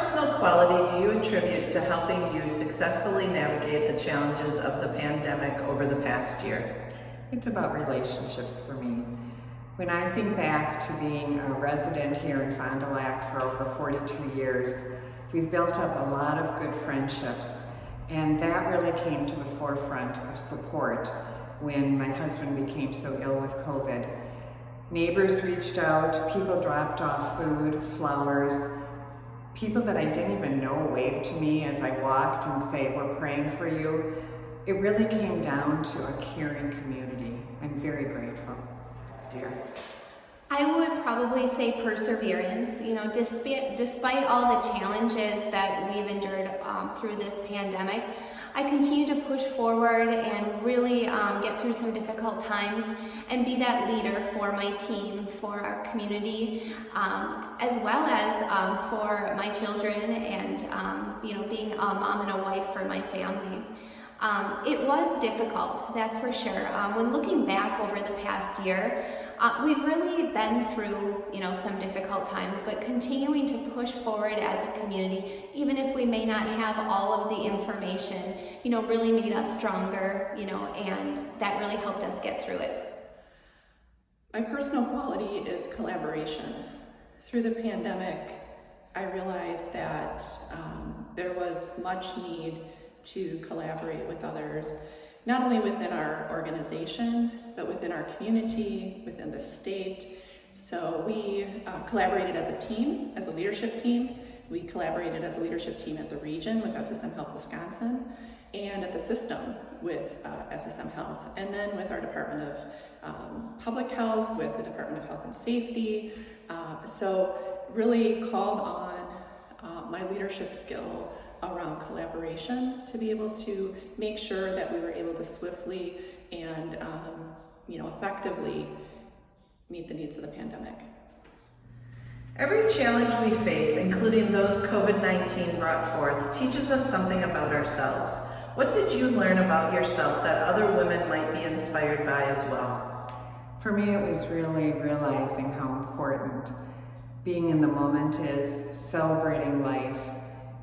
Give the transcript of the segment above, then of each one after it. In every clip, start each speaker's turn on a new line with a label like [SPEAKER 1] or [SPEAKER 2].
[SPEAKER 1] personal quality do you attribute to helping you successfully navigate the challenges of the pandemic over the past year?
[SPEAKER 2] It's about relationships for me. When I think back to being a resident here in Fond du Lac for over 42 years, we've built up a lot of good friendships, and that really came to the forefront of support when my husband became so ill with COVID. Neighbors reached out, people dropped off food, flowers. People that I didn't even know waved to me as I walked and say, "We're praying for you." It really came down to a caring community. I'm very grateful. Dear.
[SPEAKER 3] I would probably say perseverance. You know, despite all the challenges that we've endured through this pandemic, I continue to push forward and really get through some difficult times and be that leader for my team, for our community, as well as for my children and you know, being a mom and a wife for my family. It was difficult, that's for sure. When looking back over the past year, we've really been through, you know, some difficult times, but continuing to push forward as a community, even if we may not have all of the information, you know, really made us stronger, you know, and that really helped us get through it.
[SPEAKER 4] My personal quality is collaboration. Through the pandemic, I realized that there was much need to collaborate with others, not only within our organization, but within our community, within the state. So we collaborated as a team, as a leadership team. We collaborated as a leadership team at the region with SSM Health Wisconsin, and at the system with SSM Health, and then with our Department of Public Health, with the Department of Health and Safety. So really called on my leadership skill around collaboration to be able to make sure that we were able to swiftly and you know, effectively meet the needs of the pandemic.
[SPEAKER 1] Every challenge we face, including those COVID-19 brought forth, teaches us something about ourselves. What did you learn about yourself that other women might be inspired by as well?
[SPEAKER 2] For me, it was really realizing how important being in the moment is, celebrating life,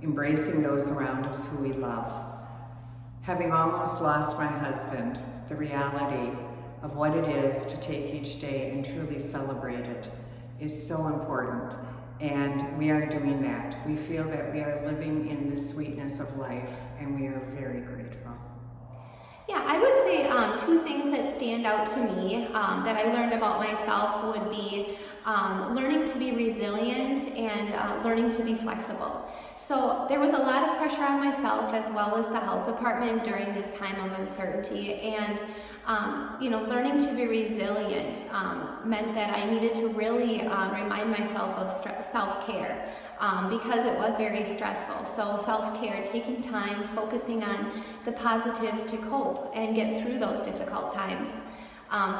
[SPEAKER 2] embracing those around us who we love. Having almost lost my husband, the reality of what it is to take each day and truly celebrate it is so important, and we are doing that. We feel that we are living in the sweetness of life, and we are very grateful.
[SPEAKER 3] Yeah, I would say two things that stand out to me that I learned about myself would be learning to be resilient and learning to be flexible. So there was a lot of pressure on myself as well as the health department during this time of uncertainty, and you know, learning to be resilient meant that I needed to really remind myself of self-care because it was very stressful. So self-care, taking time, focusing on the positives to cope and get through those difficult times.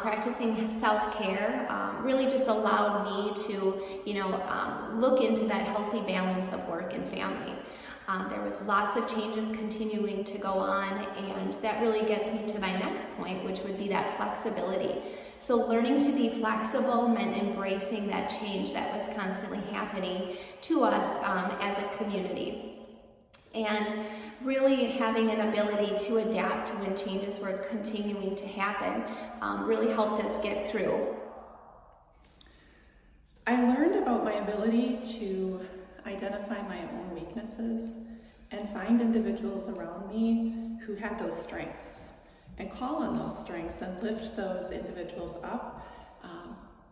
[SPEAKER 3] Practicing self-care really just allowed me to, you know, look into that healthy balance of work and family. There was lots of changes continuing to go on, and that really gets me to my next point, which would be that flexibility. So learning to be flexible meant embracing that change that was constantly happening to us as a community. And really having an ability to adapt when changes were continuing to happen really helped us get through.
[SPEAKER 4] I learned about my ability to identify my own weaknesses and find individuals around me who had those strengths and call on those strengths and lift those individuals up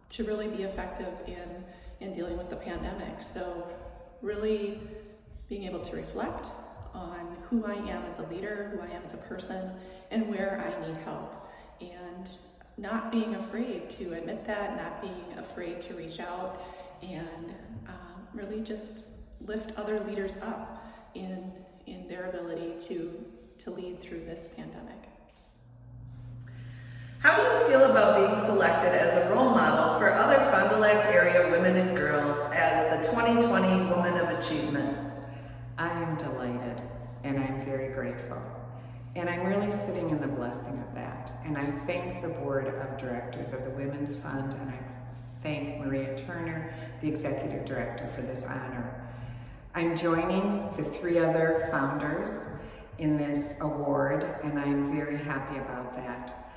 [SPEAKER 4] to really be effective in dealing with the pandemic. So really being able to reflect on who I am as a leader, who I am as a person, and where I need help. And not being afraid to admit that, not being afraid to reach out, and really just lift other leaders up in their ability to lead through this pandemic.
[SPEAKER 1] How do you feel about being selected as a role model for other Fond du Lac area women and girls as the 2020 Woman of Achievement?
[SPEAKER 2] I am delighted, and I'm very grateful. And I'm really sitting in the blessing of that. And I thank the board of directors of the Women's Fund, and I thank Maria Turner, the executive director, for this honor. I'm joining the 3 other founders in this award, and I'm very happy about that.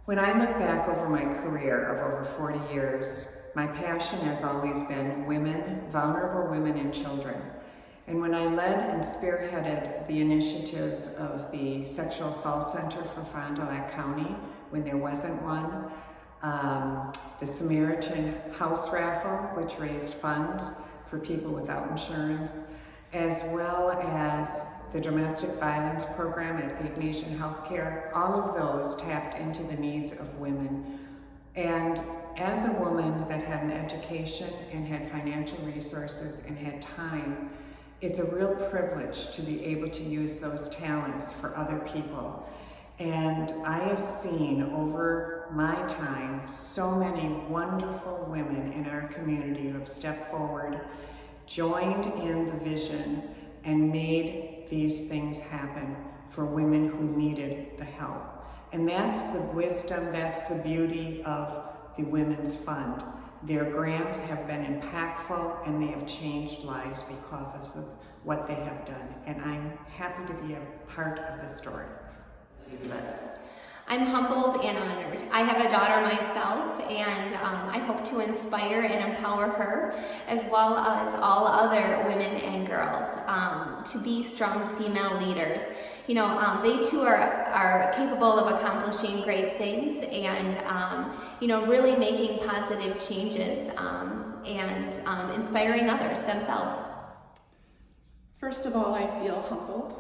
[SPEAKER 2] When I look back over my career of over 40 years, my passion has always been women, vulnerable women and children. And when I led and spearheaded the initiatives of the Sexual Assault Center for Fond du Lac County, when there wasn't one, the Samaritan House Raffle, which raised funds for people without insurance, as well as the Domestic Violence Program at 8 Nation Healthcare, all of those tapped into the needs of women. And as a woman that had an education and had financial resources and had time, it's a real privilege to be able to use those talents for other people. And I have seen over my time so many wonderful women in our community who have stepped forward, joined in the vision, and made these things happen for women who needed the help. And that's the wisdom, that's the beauty of the Women's Fund. Their grants have been impactful and they have changed lives because of what they have done. And I'm happy to be a part of the story.
[SPEAKER 3] I'm humbled and honored. I have a daughter myself, and I hope to inspire and empower her, as well as all other women and girls, to be strong female leaders. You know, they too are capable of accomplishing great things and, you know, really making positive changes and inspiring others themselves.
[SPEAKER 4] First of all, I feel humbled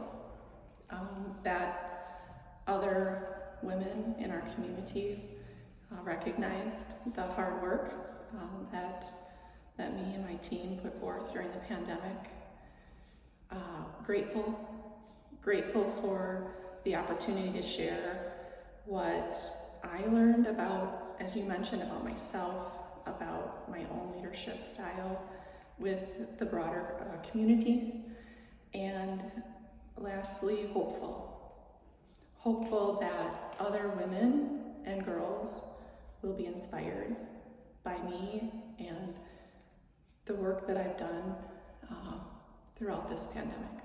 [SPEAKER 4] that other women in our community recognized the hard work that me and my team put forth during the pandemic. Grateful for the opportunity to share what I learned about, as you mentioned, about myself, about my own leadership style with the broader community. And lastly, hopeful that other women and girls will be inspired by me and the work that I've done throughout this pandemic.